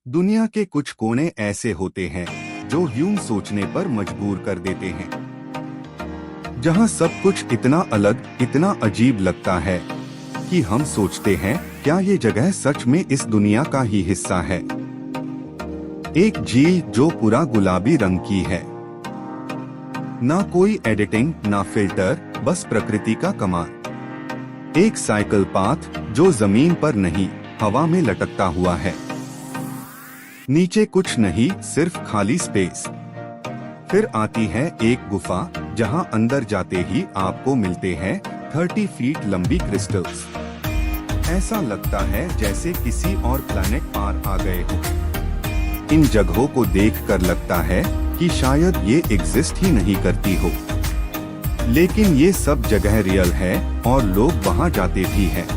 दुनिया के कुछ कोने ऐसे होते हैं जो यूं सोचने पर मजबूर कर देते हैं, जहां सब कुछ इतना अलग, इतना अजीब लगता है कि हम सोचते हैं क्या ये जगह सच में इस दुनिया का ही हिस्सा है। एक झील जो पूरा गुलाबी रंग की है, ना कोई एडिटिंग ना फिल्टर, बस प्रकृति का कमाल। एक साइकिल पाथ जो जमीन पर नहीं हवा में लटकता हुआ है, नीचे कुछ नहीं, सिर्फ खाली स्पेस। फिर आती है एक गुफा जहां अंदर जाते ही आपको मिलते हैं 30 फीट लंबी क्रिस्टल्स। ऐसा लगता है जैसे किसी और प्लैनेट पार आ गए हो। इन जगहों को देखकर लगता है कि शायद ये एग्जिस्ट ही नहीं करती हो, लेकिन ये सब जगह रियल है और लोग वहां जाते भी हैं।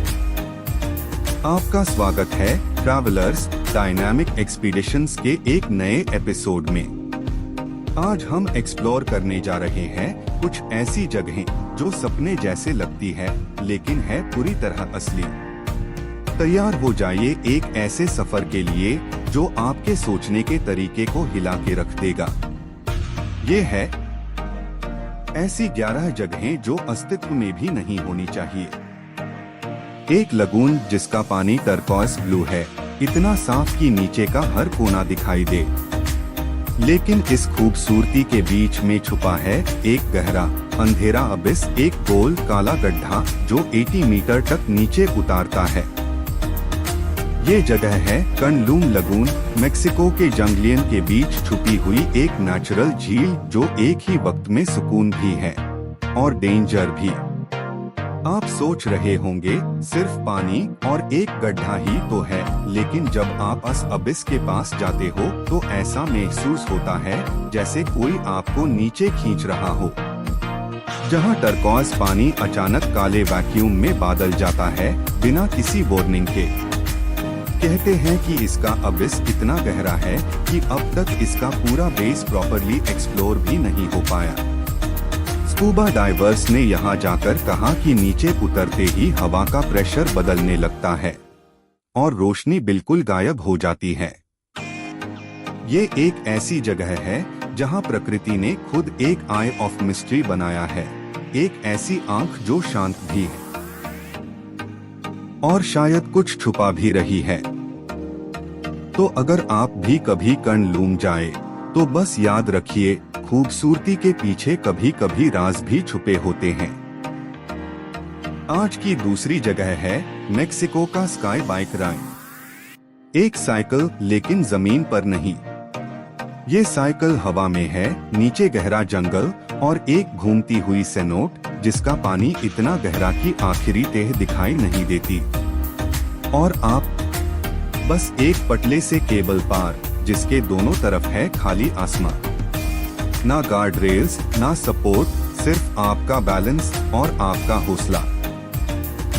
आपका स्वागत है ट्रैवलर्स डायनामिक एक्सपीडिशंस के एक नए एपिसोड में। आज हम एक्सप्लोर करने जा रहे हैं कुछ ऐसी जगहें जो सपने जैसे लगती है लेकिन है पूरी तरह असली। तैयार हो जाइए एक ऐसे सफर के लिए जो आपके सोचने के तरीके को हिला के रख देगा। ये है ऐसी 11 जगहें जो अस्तित्व में भी नहीं होनी चाहिए। एक लगून जिसका पानी टर्कोइज ब्लू है, इतना साफ कि नीचे का हर कोना दिखाई दे, लेकिन इस खूबसूरती के बीच में छुपा है एक गहरा अंधेरा अबिस, एक गोल काला गड्ढा जो 80 मीटर तक नीचे उतारता है। ये जगह है कनलूम लगून, मेक्सिको के जंगलियन के बीच छुपी हुई एक नेचुरल झील जो एक ही वक्त में सुकून भी है और डेंजर भी। आप सोच रहे होंगे सिर्फ पानी और एक गड्ढा ही तो है, लेकिन जब आप इस अबिस के पास जाते हो तो ऐसा महसूस होता है जैसे कोई आपको नीचे खींच रहा हो, जहां टर्कोइज पानी अचानक काले वैक्यूम में बदल जाता है बिना किसी वार्निंग के। कहते हैं कि इसका अबिस इतना गहरा है कि अब तक इसका पूरा बेस प्रॉपरली एक्सप्लोर भी नहीं हो पाया। स्कूबा डाइवर्स ने यहाँ जाकर कहा कि नीचे उतरते ही हवा का प्रेशर बदलने लगता है और रोशनी बिल्कुल गायब हो जाती है। ये एक ऐसी जगह है जहाँ प्रकृति ने खुद एक आई ऑफ मिस्ट्री बनाया है, एक ऐसी आंख जो शांत भी है और शायद कुछ छुपा भी रही है। तो अगर आप भी कभी कनलूम जाए तो बस याद रखिए, खूबसूरती के पीछे कभी कभी राज भी छुपे होते हैं। आज की दूसरी जगह है मेक्सिको का स्काई बाइक राइड। एक साइकिल लेकिन जमीन पर नहीं। ये साइकिल हवा में है, नीचे गहरा जंगल और एक घूमती हुई सेनोट जिसका पानी इतना गहरा कि आखिरी तह दिखाई नहीं देती, और आप बस एक पटले से केबल पार जिसके दोनों तरफ है खाली आसमां। ना गार्ड रेल्स, ना सपोर्ट, सिर्फ आपका बैलेंस और आपका हौसला।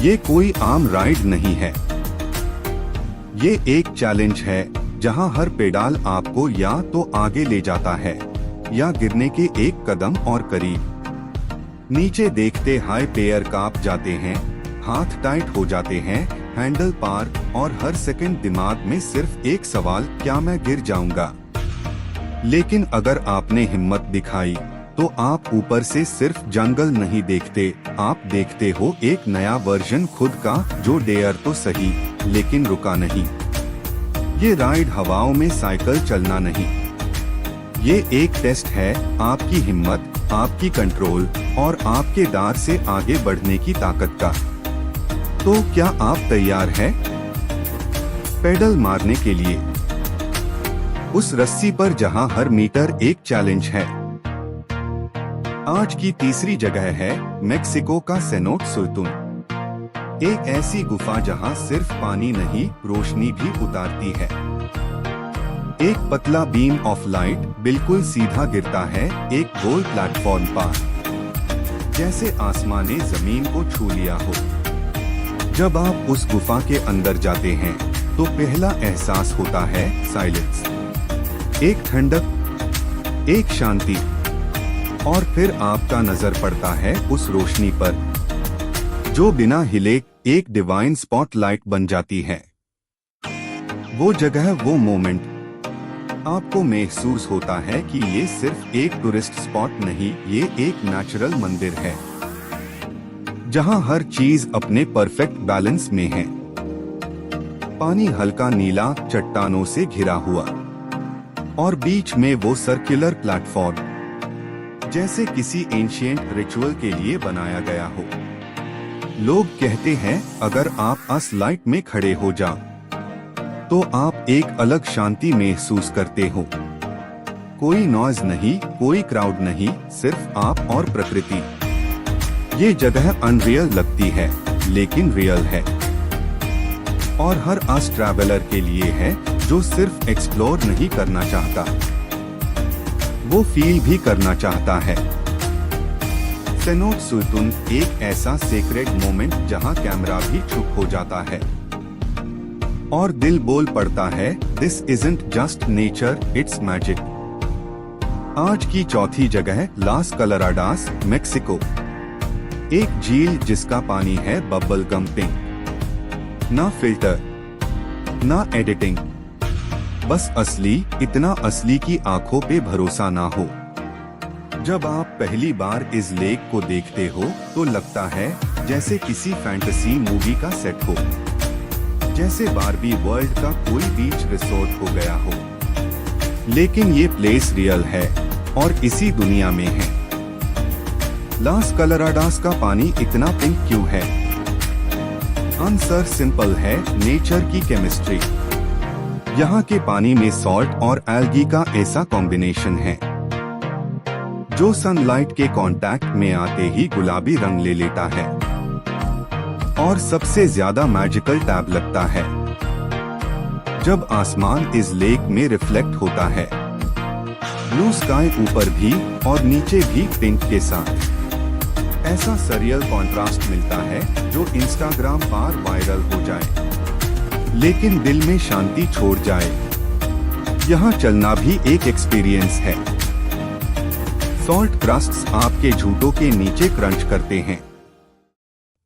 ये कोई आम राइड नहीं है, ये एक चैलेंज है जहां हर पेडाल आपको या तो आगे ले जाता है या गिरने के एक कदम और करीब। नीचे देखते हाई पैर कांप जाते हैं, हाथ टाइट हो जाते हैं, हैंडल पार, और हर सेकंड दिमाग में सिर्फ एक सवाल, क्या मैं गिर जाऊंगा? लेकिन अगर आपने हिम्मत दिखाई तो आप ऊपर से सिर्फ जंगल नहीं देखते, आप देखते हो एक नया वर्जन खुद का जो डेयर तो सही लेकिन रुका नहीं। ये राइड हवाओं में साइकिल चलना नहीं, ये एक टेस्ट है आपकी हिम्मत, आपकी कंट्रोल और आपके डर से आगे बढ़ने की ताकत का। तो क्या आप तैयार हैं पेडल मारने के लिए उस रस्सी पर जहां हर मीटर एक चैलेंज है? आज की तीसरी जगह है मेक्सिको का सेनोट सुल्तुन। एक ऐसी गुफा जहां सिर्फ पानी नहीं, रोशनी भी उतारती है। एक पतला बीम ऑफ लाइट बिल्कुल सीधा गिरता है एक गोल प्लेटफॉर्म पर, जैसे आसमान ने जमीन को छू लिया हो। जब आप उस गुफा के अंदर जाते हैं तो पहला एहसास होता है साइलेंस, एक ठंडक, एक शांति, और फिर आपका नजर पड़ता है उस रोशनी पर जो बिना हिले एक डिवाइन स्पॉटलाइट बन जाती है। वो जगह, वो मोमेंट, आपको महसूस होता है कि ये सिर्फ एक टूरिस्ट स्पॉट नहीं, ये एक नेचुरल मंदिर है जहां हर चीज अपने परफेक्ट बैलेंस में है। पानी हल्का नीला, चट्टानों से घिरा हुआ, और बीच में वो सर्कुलर प्लेटफॉर्म जैसे किसी एंशिएंट रिचुअल के लिए बनाया गया हो। लोग कहते हैं अगर आप अस लाइट में खड़े हो जाओ तो आप एक अलग शांति महसूस करते हो। कोई नॉइज नहीं, कोई क्राउड नहीं, सिर्फ आप और प्रकृति। ये जगह अनरियल लगती है लेकिन रियल है, और हर अस ट्रैवलर के लिए है जो सिर्फ एक्सप्लोर नहीं करना चाहता, वो फील भी करना चाहता है। सेनोट सुतुन एक ऐसा सेक्रेड मोमेंट जहां कैमरा भी चुप हो जाता है और दिल बोल पड़ता है, this isn't just nature, it's magic. आज की चौथी जगह लास कलराडास, मेक्सिको। एक झील जिसका पानी है बबल गम पिंक, ना फिल्टर ना एडिटिंग, बस असली, इतना असली कि आंखों पे भरोसा ना हो। जब आप पहली बार इस लेक को देखते हो तो लगता है जैसे किसी फैंटेसी मूवी का सेट हो, जैसे बारबी वर्ल्ड का कोई बीच रिसोर्ट हो गया हो। लेकिन ये प्लेस रियल है और इसी दुनिया में है। लास कलराडास का पानी इतना पिंक क्यों है? आंसर सिंपल है, नेचर की केमिस्ट्री। यहाँ के पानी में सॉल्ट और एल्गी का ऐसा कॉम्बिनेशन है जो सनलाइट के कांटेक्ट में आते ही गुलाबी रंग ले लेता है। और सबसे ज्यादा मैजिकल टैब लगता है जब आसमान इस लेक में रिफ्लेक्ट होता है। ब्लू स्काई ऊपर भी और नीचे भी पिंक के साथ ऐसा सरियल कॉन्ट्रास्ट मिलता है जो इंस्टाग्राम पर वायरल हो जाए लेकिन दिल में शांति छोड़ जाए। यहाँ चलना भी एक एक्सपीरियंस है। सॉल्ट क्रस्ट्स आपके जूतों के नीचे क्रंच करते हैं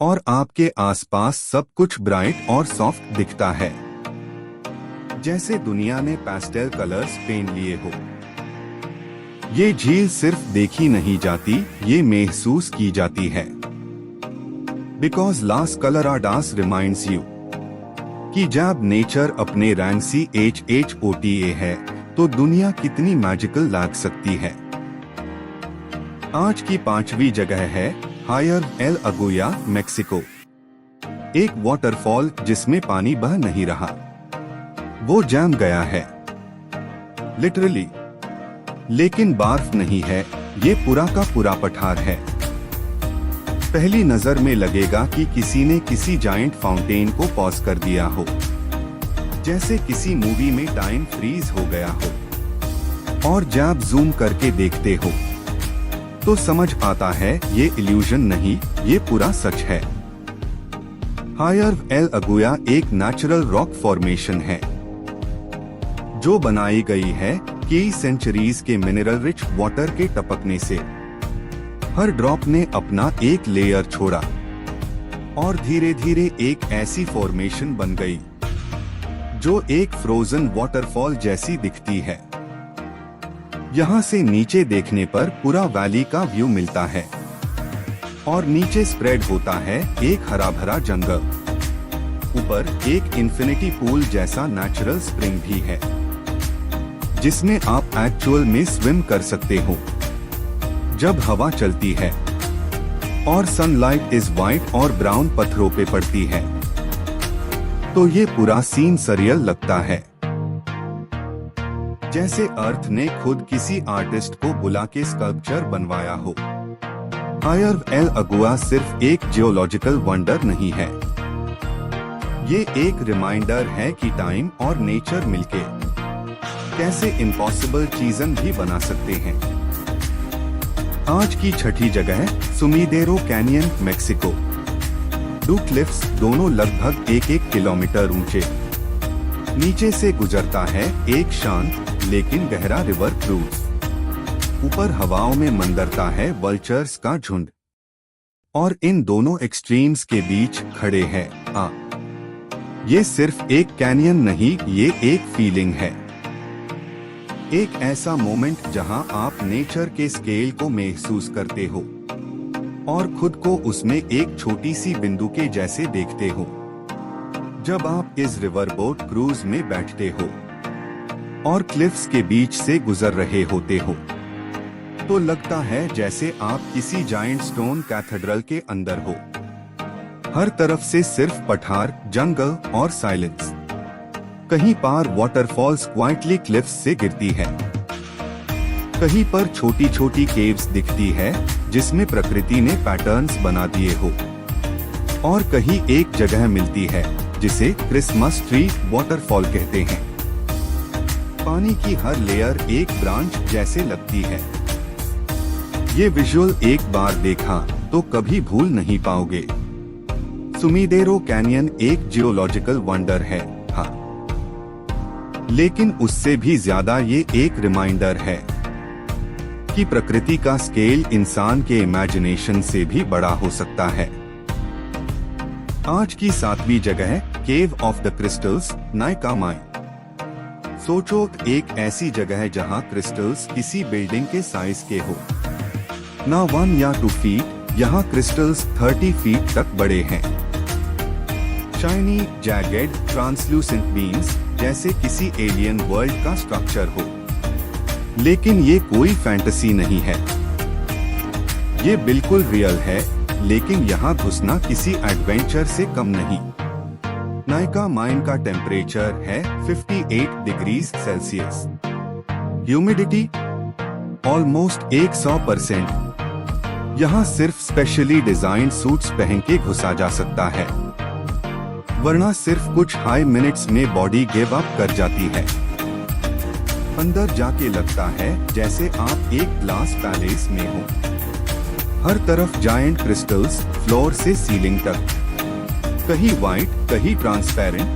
और आपके आसपास सब कुछ ब्राइट और सॉफ्ट दिखता है, जैसे दुनिया ने पैस्टेल कलर्स पेन लिए हो। ये झील सिर्फ देखी नहीं जाती, ये महसूस की जाती है। बिकॉज लास कलराडास रिमाइंड्स यू कि जब नेचर अपने रैंसी HHOTA है तो दुनिया कितनी मैजिकल लग सकती है। आज की पांचवी जगह है हायर एल अगुया, मेक्सिको। एक वाटरफॉल जिसमें पानी बह नहीं रहा, वो जम गया है लिटरली। लेकिन बर्फ नहीं है, ये पूरा का पूरा पठार है। पहली नजर में लगेगा कि किसी ने किसी जायंट फाउंटेन को पॉज कर दिया हो, जैसे किसी मूवी में टाइम फ्रीज हो गया हो। और जब जूम करके देखते हो तो समझ आता है ये इल्यूजन नहीं, ये पूरा सच है। हायर एल अगुया एक नेचुरल रॉक फॉर्मेशन है जो बनाई गई है कई सेंचुरीज के मिनरल रिच वाटर के टपकने से। हर ड्रॉप ने अपना एक लेयर छोड़ा और धीरे धीरे एक ऐसी फॉर्मेशन बन गई जो एक फ्रोजन वाटरफॉल जैसी दिखती है। यहाँ से नीचे देखने पर पूरा वैली का व्यू मिलता है और नीचे स्प्रेड होता है एक हरा भरा जंगल। ऊपर एक इन्फिनिटी पूल जैसा नेचुरल स्प्रिंग भी है जिसमें आप एक्चुअल में स्विम कर सकते हो जब हवा चलती है और सनलाइट इस वाइट और ब्राउन पत्थरों पे पड़ती है तो ये पूरा सीन सरियल लगता है, जैसे अर्थ ने खुद किसी आर्टिस्ट को बुला के स्कल्पचर बनवाया हो। हायर एल अगुआ सिर्फ एक जियोलॉजिकल वंडर नहीं है, ये एक रिमाइंडर है कि टाइम और नेचर मिलके कैसे इम्पॉसिबल चीजें भी बना सकते हैं। आज की छठी जगह सुमीदेरो कैनियन, मेक्सिको। दो क्लिफ्स दोनों लगभग 1-1 किलोमीटर ऊंचे। नीचे से गुजरता है एक शांत लेकिन गहरा रिवर क्रूज। ऊपर हवाओं में मंडरता है वल्चर्स का झुंड और इन दोनों एक्सट्रीम्स के बीच खड़े हैं ये सिर्फ एक कैनियन नहीं, ये एक फीलिंग है। एक ऐसा मोमेंट जहां आप नेचर के स्केल को महसूस करते हो और खुद को उसमें एक छोटी सी बिंदु के जैसे देखते हो। जब आप इस रिवर बोट क्रूज में बैठते हो और क्लिफ्स के बीच से गुजर रहे होते हो, तो लगता है जैसे आप किसी जायंट स्टोन कैथेड्रल के अंदर हो। हर तरफ से सिर्फ पठार, जंगल और साइलेंस। कहीं पार वाटरफॉल्स क्वाइटली क्लिफ्स से गिरती है, कहीं पर छोटी छोटी केव्स दिखती है जिसमें प्रकृति ने पैटर्न्स बना दिए हो, और कहीं एक जगह मिलती है जिसे क्रिसमस ट्री वाटरफॉल कहते हैं। पानी की हर लेयर एक ब्रांच जैसे लगती है। ये विजुअल एक बार देखा तो कभी भूल नहीं पाओगे। सुमीदेरो कैनियन एक जियोलॉजिकल वंडर है, हाँ, लेकिन उससे भी ज्यादा ये एक रिमाइंडर है कि प्रकृति का स्केल इंसान के इमेजिनेशन से भी बड़ा हो सकता है। आज की 7वीं जगह, केव of the crystals, Nykaa mine. सोचो, एक ऐसी जगह है जहां क्रिस्टल्स किसी बिल्डिंग के साइज के हो, ना 1 या 2 फीट, यहाँ क्रिस्टल्स 30 फीट तक बड़े हैं। शाइनी, जैगेड, ट्रांसल्यूसेंट बीन्स, जैसे किसी एलियन वर्ल्ड का स्ट्रक्चर हो। लेकिन ये कोई फैंटेसी नहीं है, ये बिल्कुल रियल है, लेकिन यहाँ घुसना किसी एडवेंचर से कम नहीं। नाइका माइन का टेम्परेचर है 58 डिग्री सेल्सियस। Humidity almost 100%। यहाँ सिर्फ स्पेशली डिजाइन सूट्स पहन के घुसा जा सकता है, वरना सिर्फ कुछ हाई मिनट्स में बॉडी गिव अप कर जाती है। अंदर जाके लगता है जैसे आप एक ग्लास पैलेस में हो। हर तरफ जायंट क्रिस्टल्स, फ्लोर से सीलिंग तक, कहीं वाइट, कहीं ट्रांसपेरेंट,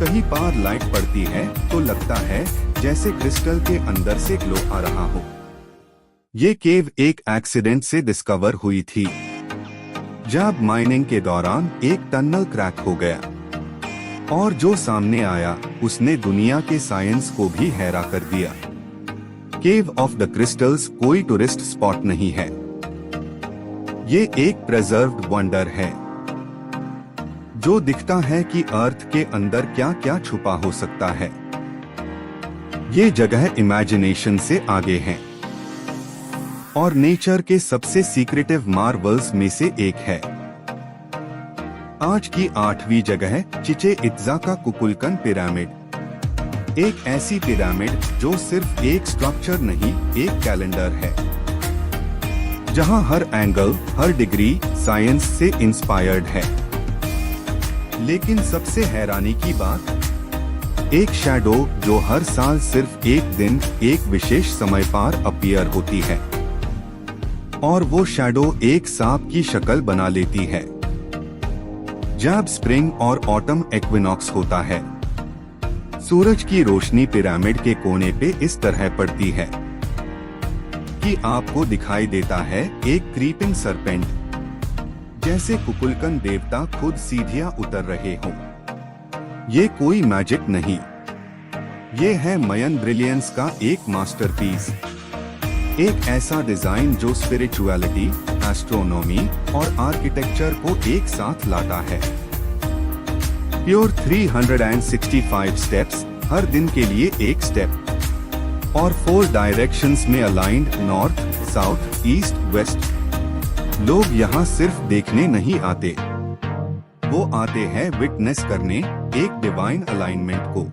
कहीं पार लाइट पड़ती है तो लगता है जैसे क्रिस्टल के अंदर से ग्लो आ रहा हो। ये केव एक एक्सीडेंट से डिस्कवर हुई थी, जब माइनिंग के दौरान एक टनल क्रैक हो गया, और जो सामने आया उसने दुनिया के साइंस को भी हैरा कर दिया। केव ऑफ द क्रिस्टल्स कोई टूरिस्ट स्पॉट नहीं है, ये एक प्रिजर्व्ड वंडर है जो दिखता है कि अर्थ के अंदर क्या क्या छुपा हो सकता है। ये जगह इमेजिनेशन से आगे है और नेचर के सबसे सीक्रेटिव मार्वल्स में से एक है। आज की 8वीं जगह, चिचे इत्जा का कुकुलकन पिरामिड। एक ऐसी पिरामिड जो सिर्फ एक स्ट्रक्चर नहीं, एक कैलेंडर है, जहां हर एंगल, हर डिग्री साइंस से इंस्पायर्ड है। लेकिन सबसे हैरानी की बात, एक शैडो जो हर साल सिर्फ एक दिन, एक विशेष समय पर अपीयर होती है, और वो शैडो एक सांप की शक्ल बना लेती है जब स्प्रिंग और ऑटम एक्विनॉक्स होता है। सूरज की रोशनी पिरामिड के कोने पे इस तरह पड़ती है कि आपको दिखाई देता है एक क्रीपिंग सरपेंट, जैसे कुकुलकन देवता खुद सीढ़ियां उतर रहे हों। ये कोई मैजिक नहीं, ये है मयन ब्रिलियंस का एक मास्टरपीस। एक ऐसा डिजाइन जो स्पिरिचुअलिटी, एस्ट्रोनॉमी और आर्किटेक्चर को एक साथ लाता है। प्योर 365 स्टेप्स, हर दिन के लिए एक स्टेप, और 4 डायरेक्शंस में aligned, north, south, east, west. लोग यहाँ सिर्फ देखने नहीं आते, वो आते हैं विटनेस करने एक डिवाइन अलाइनमेंट को,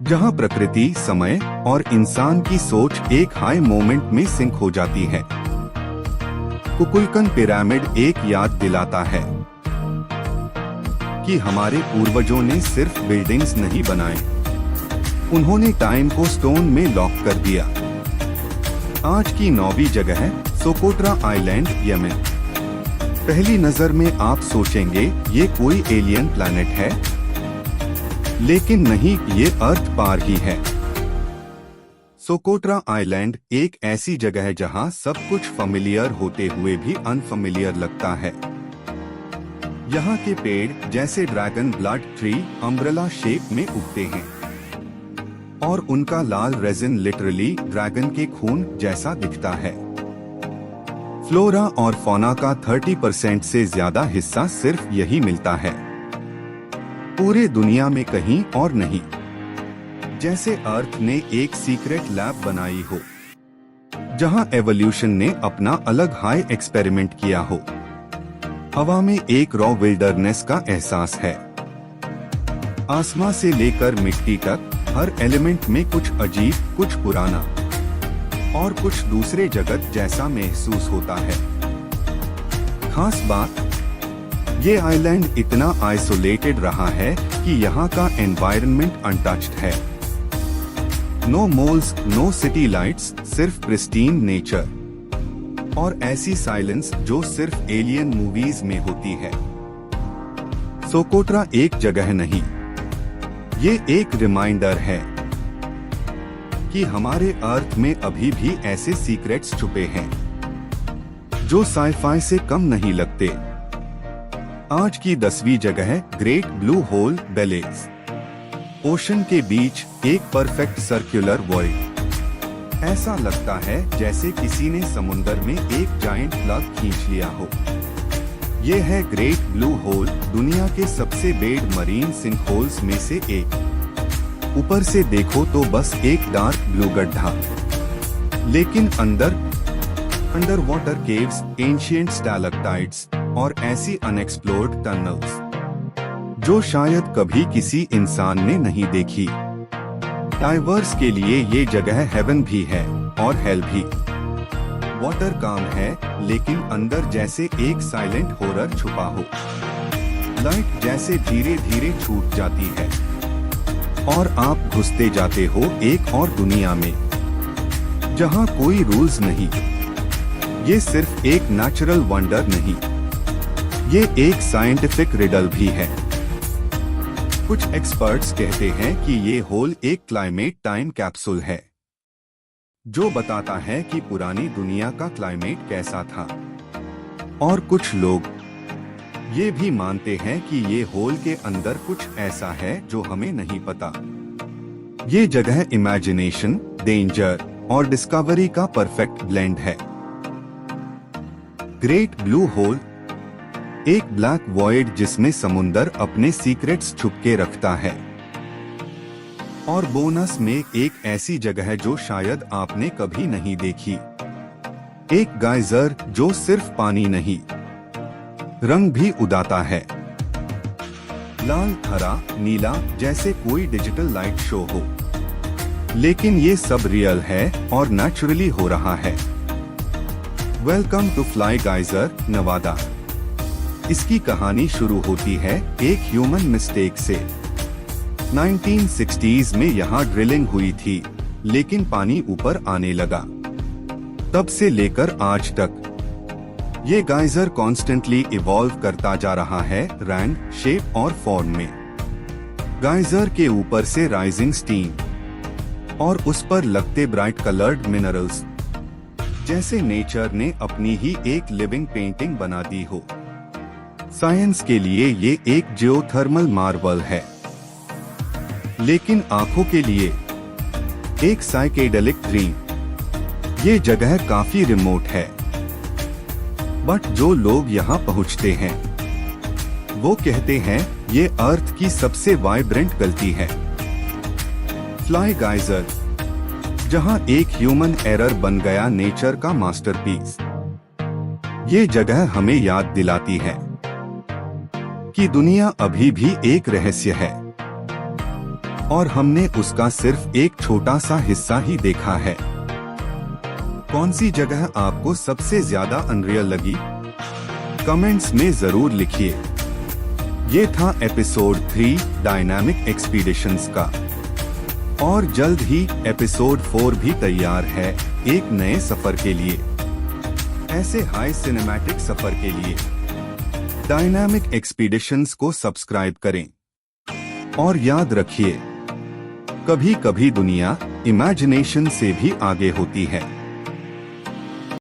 जहाँ प्रकृति, समय और इंसान की सोच एक हाई मोमेंट में सिंक हो जाती है। कुकुलकन पिरामिड एक याद दिलाता है कि हमारे पूर्वजों ने सिर्फ बिल्डिंग्स नहीं बनाए, उन्होंने टाइम को स्टोन में लॉक कर दिया। आज की 9वीं जगह है, सोकोट्रा आइलैंड, यमन। पहली नजर में आप सोचेंगे ये कोई एलियन प्लैनेट है, लेकिन नहीं, ये अर्थ पार ही है। सोकोट्रा आइलैंड एक ऐसी जगह है जहां सब कुछ फैमिलियर होते हुए भी अनफैमिलियर लगता है। यहाँ के पेड़ जैसे dragon blood tree umbrella shape में उगते हैं और उनका लाल रेजिन लिटरली ड्रैगन के खून जैसा दिखता है। फ्लोरा और फौना का 30% से ज्यादा हिस्सा सिर्फ यही मिलता है, पूरे दुनिया में कहीं और नहीं। जैसे अर्थ ने एक सीक्रेट लैब बनाई हो, जहां एवोल्यूशन ने अपना अलग हाई एक्सपेरिमेंट किया हो। हवा में एक रॉ विल्डरनेस का एहसास है। आसमां से लेकर मिट्टी तक हर एलिमेंट में कुछ अजीब, कुछ पुराना और कुछ दूसरे जगत जैसा महसूस होता है। खास बात, ये आइलैंड इतना आइसोलेटेड रहा है कि यहाँ का एनवायरनमेंट अनटच्ड है। No malls, no city lights, सिर्फ प्रिस्टीन नेचर और ऐसी साइलेंस जो सिर्फ एलियन मूवीज में होती है। सोकोट्रा एक जगह नहीं, ये एक रिमाइंडर है कि हमारे अर्थ में अभी भी ऐसे सीक्रेट्स छुपे हैं जो साइफाई से कम नहीं लगते। आज की 10वीं जगह है ग्रेट ब्लू होल बेलेज। ओशन के बीच एक परफेक्ट सर्कुलर वॉइड। ऐसा लगता है जैसे किसी ने समुंदर में एक जायंट प्लग खींच लिया हो। ये है ग्रेट ब्लू होल, दुनिया के सबसे बेड मरीन सिंकहोल्स में से एक। ऊपर से देखो तो बस एक डार्क ब्लू गड्ढा, लेकिन under water caves, ancient stalactites और ऐसी अनएक्सप्लोर्ड टनल्स जो शायद कभी किसी इंसान ने नहीं देखी। डाइवर्स के लिए ये जगह हेवन भी है और हेल भी। वाटर काम है, लेकिन अंदर जैसे एक साइलेंट हॉरर छुपा हो। लाइट जैसे धीरे धीरे छूट जाती है और आप घुसते जाते हो एक और दुनिया में, जहां कोई रूल्स नहीं। ये सिर्फ एक नेचुरल वंडर नहीं, ये एक साइंटिफिक रिडल भी है। कुछ एक्सपर्ट्स कहते हैं कि ये होल एक क्लाइमेट टाइम कैप्सूल है, जो बताता है कि पुरानी दुनिया का क्लाइमेट कैसा था। और कुछ लोग ये भी मानते हैं कि ये होल के अंदर कुछ ऐसा है जो हमें नहीं पता। ये जगह इमेजिनेशन, डेंजर और डिस्कवरी का परफेक्ट ब्लेंड है। ग्रेट ब्लू होल एक ब्लैक वॉइड जिसमें समुंदर अपने सीक्रेट्स छुप के रखता है। और बोनस में एक ऐसी जगह जो शायद आपने कभी नहीं देखी। एक गाइजर जो सिर्फ पानी नहीं, रंग भी उदाता है। लाल, हरा, नीला, जैसे कोई डिजिटल लाइट शो हो। लेकिन ये सब रियल है और नेचुरली हो रहा है। Welcome to fly geyser, Nevada. इसकी कहानी शुरू होती है एक ह्यूमन मिस्टेक से। 1960s में यहाँ ड्रिलिंग हुई थी, लेकिन पानी ऊपर आने लगा। तब से लेकर आज तक ये गाइजर कॉन्स्टेंटली इवॉल्व करता जा रहा है, रैंक, शेप और फॉर्म में। गाइजर के ऊपर से राइजिंग स्टीम और उस पर लगते ब्राइट कलर्ड मिनरल्स, जैसे नेचर ने अपनी ही एक लिविंग पेंटिंग बना दी हो। साइंस के लिए ये एक जियोथर्मल मार्वल है, लेकिन आंखों के लिए एक साइकेडेलिक ड्रीम। ये जगह काफी रिमोट है, बट जो लोग यहाँ पहुँचते हैं वो कहते हैं ये अर्थ की सबसे वाइब्रेंट गलती है। फ्लाई गाइजर, जहाँ एक ह्यूमन एरर बन गया नेचर का मास्टरपीस। ये जगह हमें याद दिलाती है कि दुनिया अभी भी एक रहस्य है और हमने उसका सिर्फ एक छोटा सा हिस्सा ही देखा है। कौन सी जगह आपको सबसे ज्यादा अनरियल लगी? कमेंट्स में जरूर लिखिए। ये था एपिसोड 3 डायनामिक एक्सपीडिशंस का, और जल्द ही एपिसोड 4 भी तैयार है एक नए सफर के लिए। ऐसे हाई सिनेमैटिक सफर के लिए डायनामिक एक्सपीडिशंस को सब्सक्राइब करें। और याद रखिए, कभी कभी दुनिया इमेजिनेशन से भी आगे होती है।